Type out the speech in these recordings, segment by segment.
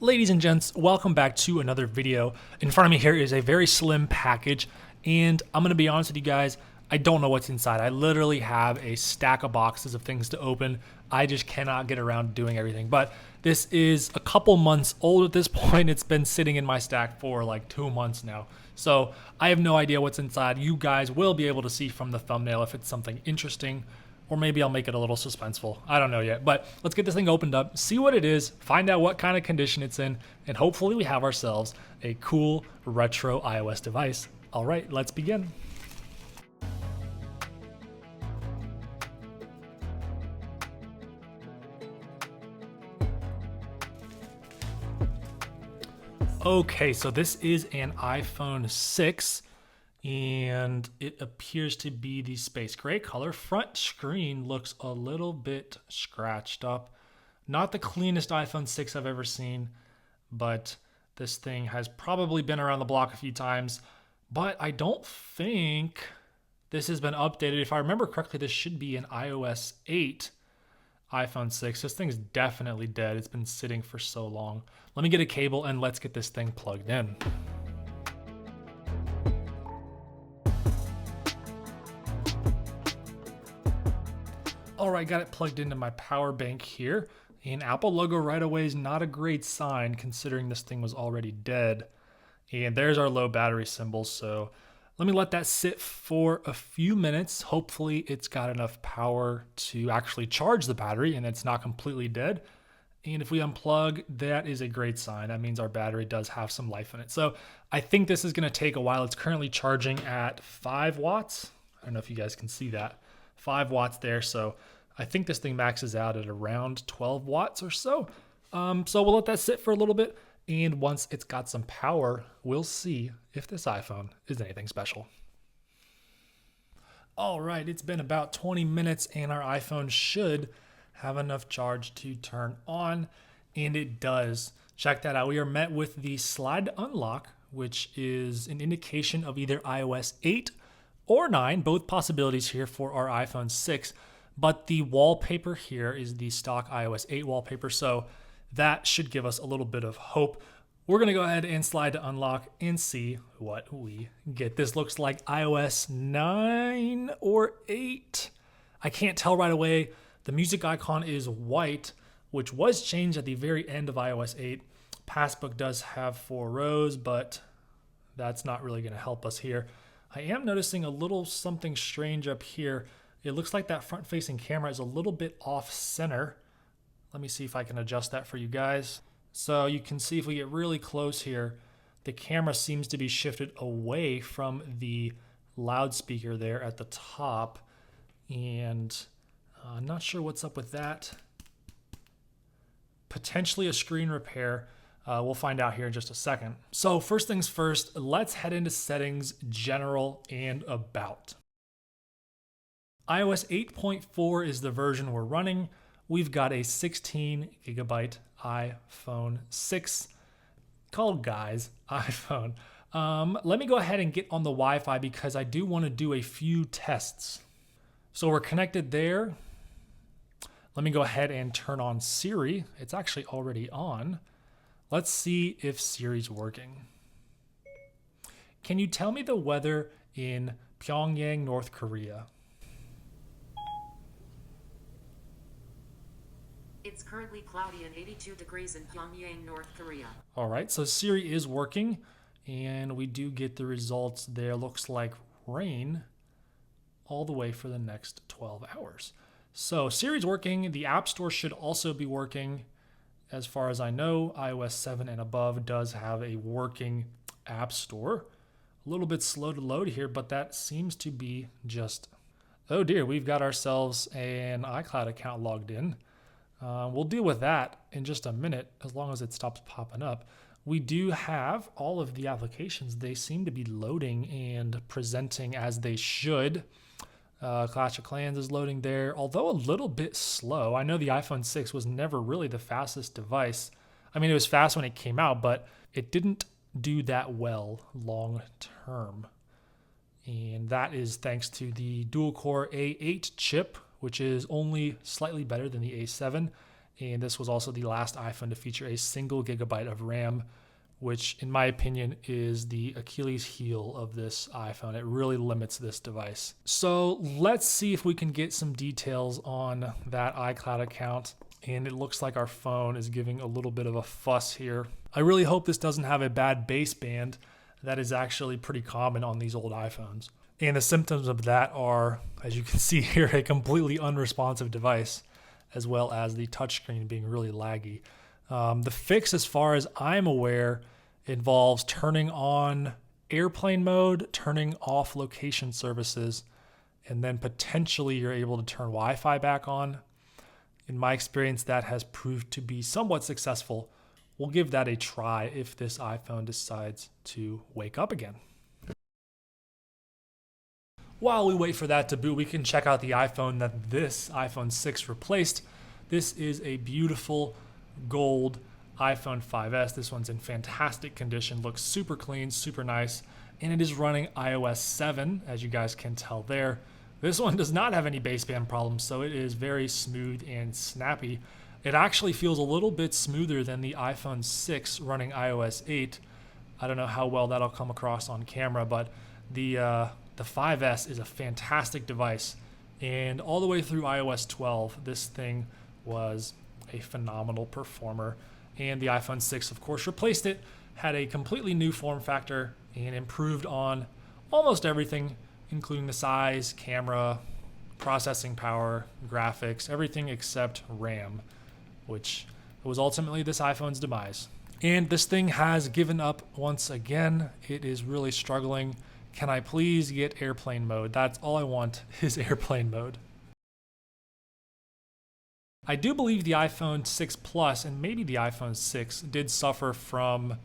Ladies and gents, welcome back to another video. In front of me here is a very slim package, and I'm gonna be honest with you guys, I don't know what's inside. I literally have a stack of boxes of things to open. I just cannot get around to doing everything. But this is a couple months old at this point. It's been sitting in my stack for like 2 months now. So I have no idea what's inside. You guys will be able to see from the thumbnail if it's something interesting, or maybe I'll make it a little suspenseful. I don't know yet, but let's get this thing opened up, see what it is, find out what kind of condition it's in, and hopefully we have ourselves a cool retro iOS device. All right, let's begin. Okay, so this is an iPhone 6. And it appears to be the space gray color. Front screen looks a little bit scratched up. Not the cleanest iPhone 6 I've ever seen, but this thing has probably been around the block a few times. But I don't think this has been updated. If I remember correctly, this should be an iOS 8 iPhone 6. This thing's definitely dead. It's been sitting for so long. Let me get a cable and let's get this thing plugged in. All right, got it plugged into my power bank here. An Apple logo right away is not a great sign considering this thing was already dead. And there's our low battery symbol. So let me let that sit for a few minutes. Hopefully it's got enough power to actually charge the battery and it's not completely dead. And if we unplug, that is a great sign. That means our battery does have some life in it. So I think this is gonna take a while. It's currently charging at 5 watts. I don't know if you guys can see that. 5 watts there, so I think this thing maxes out at around 12 watts or so. So we'll let that sit for a little bit, and once it's got some power, we'll see if this iPhone is anything special. All right, it's been about 20 minutes, and our iPhone should have enough charge to turn on, and it does. Check that out. We are met with the slide to unlock, which is an indication of either iOS 8 or 9, both possibilities here for our iPhone 6, but the wallpaper here is the stock iOS 8 wallpaper, so that should give us a little bit of hope. We're gonna go ahead and slide to unlock and see what we get. This looks like iOS 9 or 8. I can't tell right away. The music icon is white, which was changed at the very end of iOS 8. Passbook does have 4 rows, but that's not really gonna help us here. I am noticing a little something strange up here. It looks like that front-facing camera is a little bit off-center. Let me see if I can adjust that for you guys. So you can see if we get really close here, the camera seems to be shifted away from the loudspeaker there at the top. And I'm not sure what's up with that. Potentially a screen repair. We'll find out here in just a second. So first things first, let's head into settings, general, and about. iOS 8.4 is the version we're running. We've got a 16 gigabyte iPhone 6 called Guy's iPhone. Let me go ahead and get on the Wi-Fi because I do want to do a few tests. So we're connected there. Let me go ahead and turn on Siri. It's actually already on. Let's see if Siri's working. Can you tell me the weather in Pyongyang, North Korea? It's currently cloudy and 82 degrees in Pyongyang, North Korea. All right, so Siri is working, and we do get the results there. Looks like rain all the way for the next 12 hours. So Siri's working. The App Store should also be working. As far as I know, iOS 7 and above does have a working App Store. A little bit slow to load here, but that seems to be just... Oh dear, we've got ourselves an iCloud account logged in. We'll deal with that in just a minute, as long as it stops popping up. We do have all of the applications. They seem to be loading and presenting as they should. Clash of Clans is loading there, although a little bit slow. I know the iPhone 6 was never really the fastest device. I mean, it was fast when it came out, but it didn't do that well long term. And that is thanks to the dual-core A8 chip, which is only slightly better than the A7 And this was also the last iPhone to feature a single gigabyte of RAM, which in my opinion is the Achilles heel of this iPhone. It really limits this device. So let's see if we can get some details on that iCloud account. And it looks like our phone is giving a little bit of a fuss here. I really hope this doesn't have a bad baseband. That is actually pretty common on these old iPhones. And the symptoms of that are, as you can see here, a completely unresponsive device, as well as the touchscreen being really laggy. The fix, as far as I'm aware, involves turning on airplane mode, turning off location services, and then potentially you're able to turn Wi-Fi back on. In my experience, that has proved to be somewhat successful. We'll give that a try if this iPhone decides to wake up again. While we wait for that to boot, we can check out the iPhone that this iPhone 6 replaced. This is a beautiful gold iPhone 5S. This one's in fantastic condition, looks super clean, super nice, and it is running iOS 7, as you guys can tell there. This one does not have any baseband problems, so it is very smooth and snappy. It actually feels a little bit smoother than the iPhone 6 running iOS 8. I don't know how well that'll come across on camera, but the 5S is a fantastic device. And all the way through iOS 12, this thing was a phenomenal performer. And the iPhone 6, of course, replaced it, had a completely new form factor, and improved on almost everything, including the size, camera, processing power, graphics, everything except RAM, which was ultimately this iPhone's demise. And this thing has given up once again. It is really struggling. Can I please get airplane mode? That's all I want is airplane mode. I do believe the iPhone 6 Plus and maybe the iPhone 6 did suffer from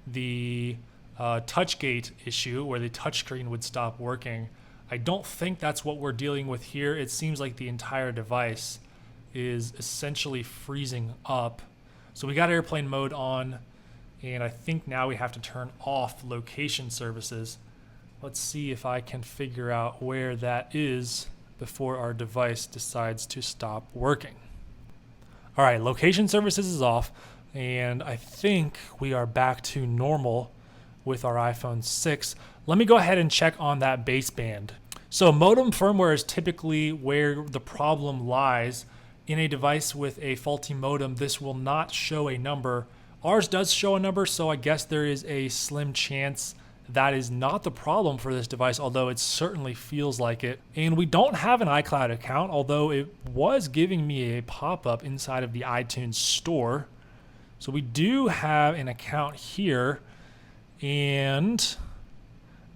the touchgate issue where the touchscreen would stop working. I don't think that's what we're dealing with here. It seems like the entire device is essentially freezing up. So we got airplane mode on, and I think now we have to turn off location services. Let's see if I can figure out where that is before our device decides to stop working. All right, location services is off, and I think we are back to normal with our iPhone 6. Let me go ahead and check on that baseband. So modem firmware is typically where the problem lies. In a device with a faulty modem, this will not show a number. Ours does show a number, so I guess there is a slim chance that is not the problem for this device, although it certainly feels like it. And we don't have an iCloud account, although it was giving me a pop-up inside of the iTunes store. So we do have an account here, and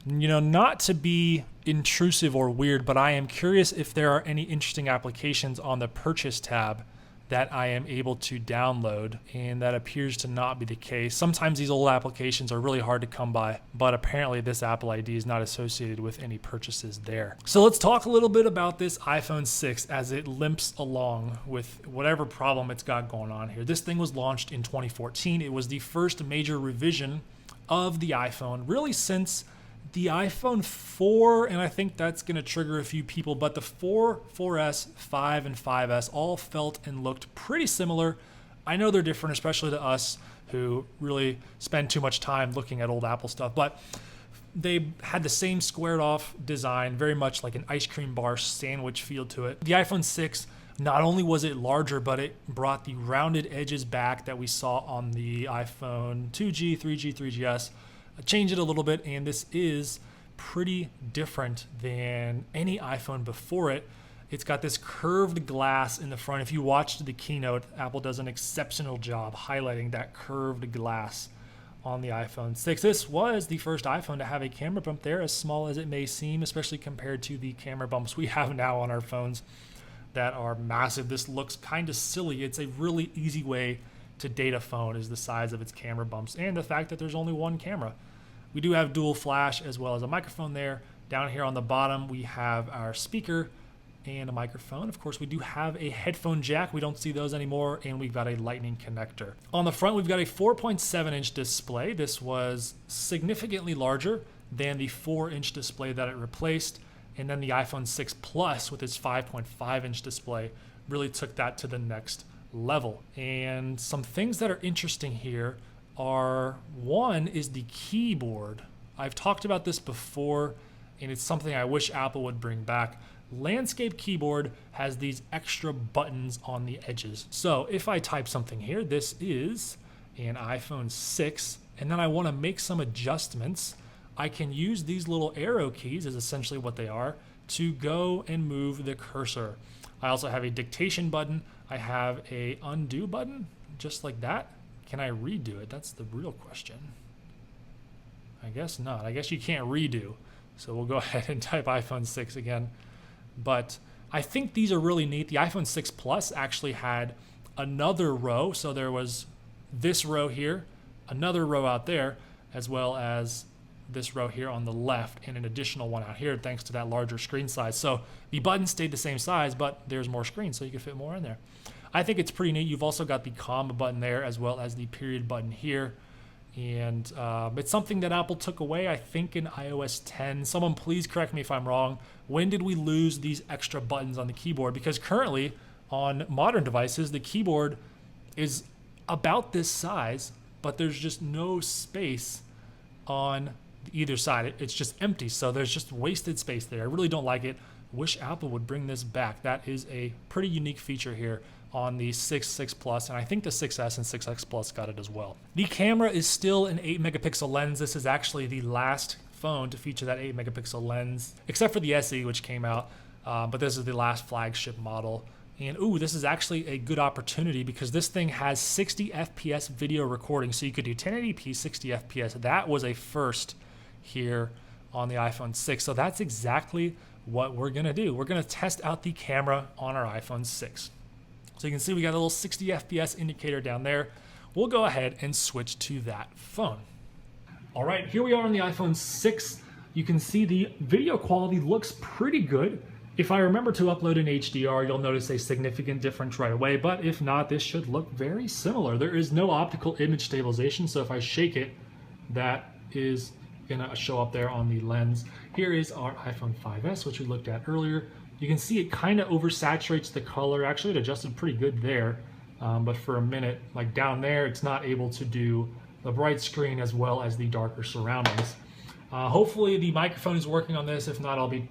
not to be intrusive or weird, but I am curious if there are any interesting applications on the purchase tab that I am able to download, and that appears to not be the case. Sometimes these old applications are really hard to come by, but apparently this Apple ID is not associated with any purchases there. So let's talk a little bit about this iPhone 6 as it limps along with whatever problem it's got going on here. This thing was launched in 2014. It was the first major revision of the iPhone, really since the iPhone 4, and I think that's going to trigger a few people, but the 4, 4S, 5, and 5S all felt and looked pretty similar. I know they're different, especially to us who really spend too much time looking at old Apple stuff, but they had the same squared off design, very much like an ice cream bar sandwich feel to it. The iPhone 6, not only was it larger, but it brought the rounded edges back that we saw on the iPhone 2G, 3G, 3GS. Change it a little bit, and this is pretty different than any iPhone before it. It's got this curved glass in the front. If you watched the keynote, Apple does an exceptional job highlighting that curved glass on the iPhone 6. This was the first iPhone to have a camera bump there, as small as it may seem, especially compared to the camera bumps we have now on our phones that are massive. This looks kind of silly. It's a really easy way to date a phone is the size of its camera bumps and the fact that there's only one camera. We do have dual flash as well as a microphone there. Down here on the bottom, we have our speaker and a microphone. Of course, we do have a headphone jack. We don't see those anymore, and we've got a lightning connector. On the front, we've got a 4.7-inch display. This was significantly larger than the 4-inch display that it replaced, and then the iPhone 6 Plus with its 5.5-inch display really took that to the next level. And some things that are interesting here are, one is the keyboard. I've talked about this before, and it's something I wish Apple would bring back. Landscape keyboard has these extra buttons on the edges. So if I type something here, this is an iPhone 6, and then I want to make some adjustments, I can use these little arrow keys, is essentially what they are, to go and move the cursor. I also have a dictation button. I have a undo button, just like that. Can I redo it? That's the real question. I guess not. I guess you can't redo. So we'll go ahead and type iPhone 6 again. But I think these are really neat. The iPhone 6 Plus actually had another row. So there was this row here, another row out there, as well as this row here on the left, and an additional one out here thanks to that larger screen size. So the buttons stayed the same size, but there's more screen, so you can fit more in there. I think it's pretty neat. You've also got the comma button there, as well as the period button here. And it's something that Apple took away, I think, in iOS 10. Someone please correct me if I'm wrong. When did we lose these extra buttons on the keyboard? Because currently on modern devices, the keyboard is about this size, but there's just no space on either side. It's just empty, so there's just wasted space there. I really don't like it. Wish Apple would bring this back. That is a pretty unique feature here on the 6 Plus, and I think the 6S and 6X Plus got it as well. The camera is still an 8 megapixel lens. This is actually the last phone to feature that 8 megapixel lens, except for the SE, which came out, but this is the last flagship model. And ooh, this is actually a good opportunity because this thing has 60 FPS video recording, so you could do 1080p 60 FPS. That was a first here on the iPhone 6, so that's exactly what we're gonna do. We're gonna test out the camera on our iPhone 6. So you can see we got a little 60 FPS indicator down there. We'll go ahead and switch to that phone. All right, here we are on the iPhone 6. You can see the video quality looks pretty good. If I remember to upload an HDR, you'll notice a significant difference right away, but if not, this should look very similar. There is no optical image stabilization, so if I shake it, that is gonna show up there on the lens. Here is our iPhone 5S, which we looked at earlier. You can see it kind of oversaturates the color. Actually, it adjusted pretty good there, but for a minute, like down there, it's not able to do the bright screen as well as the darker surroundings. Hopefully the microphone is working on this. If not, I'll be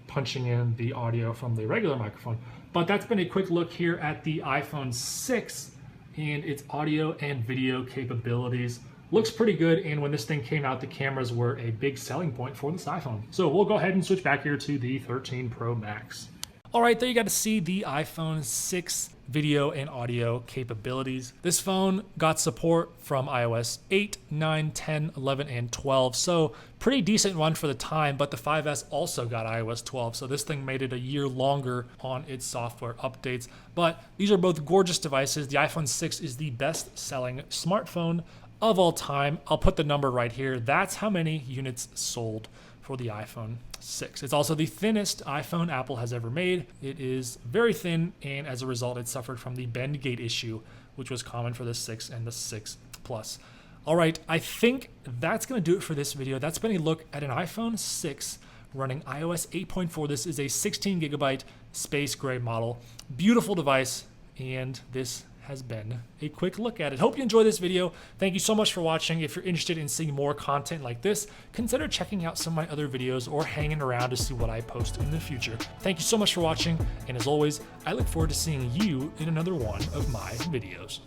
punching in the audio from the regular microphone. But that's been a quick look here at the iPhone 6 and its audio and video capabilities. Looks pretty good, and when this thing came out, the cameras were a big selling point for this iPhone. So we'll go ahead and switch back here to the 13 Pro Max. All right, there you got to see the iPhone 6 video and audio capabilities. This phone got support from iOS 8, 9, 10, 11, and 12. So pretty decent run for the time, but the 5S also got iOS 12. So this thing made it a year longer on its software updates. But these are both gorgeous devices. The iPhone 6 is the best selling smartphone of all time. I'll put the number right here. That's how many units sold for the iPhone 6. It's also the thinnest iPhone Apple has ever made. It is very thin, and as a result, it suffered from the bend gate issue, which was common for the 6 and the 6 Plus. All right, I think that's gonna do it for this video. That's been a look at an iPhone 6 running iOS 8.4. This is a 16 gigabyte space gray model. Beautiful device, and this has been a quick look at it. Hope you enjoyed this video. Thank you so much for watching. If you're interested in seeing more content like this, consider checking out some of my other videos or hanging around to see what I post in the future. Thank you so much for watching, and as always, I look forward to seeing you in another one of my videos.